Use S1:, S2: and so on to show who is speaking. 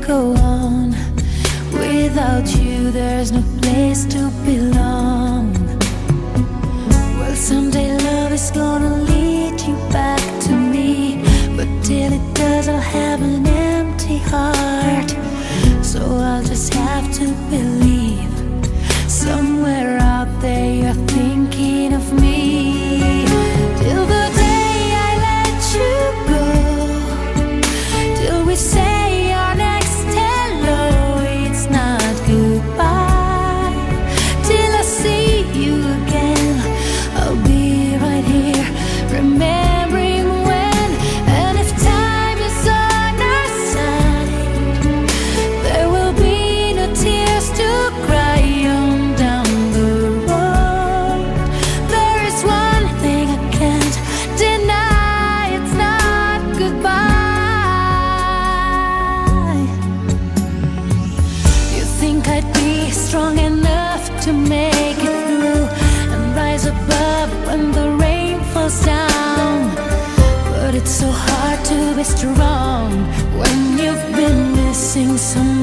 S1: go on. Without you, there's no place to belong. Well, someday love is gonna lead you back to me, but till it does, I'll have an empty heart. So I'll just have to believe somewhere out there you're thinking of me. Till the day I let you go, till we say our next hello, it's not goodbye. Till I see you again, I'll be right here, remembering when. And if time is on our side, there will be no tears to cry on down the road. There is one thing I can't deny, it's not goodbye. You think I'd be strong enough to make it through and rise above when the rain falls down, but it's so hard to be strong when you've been missing someone.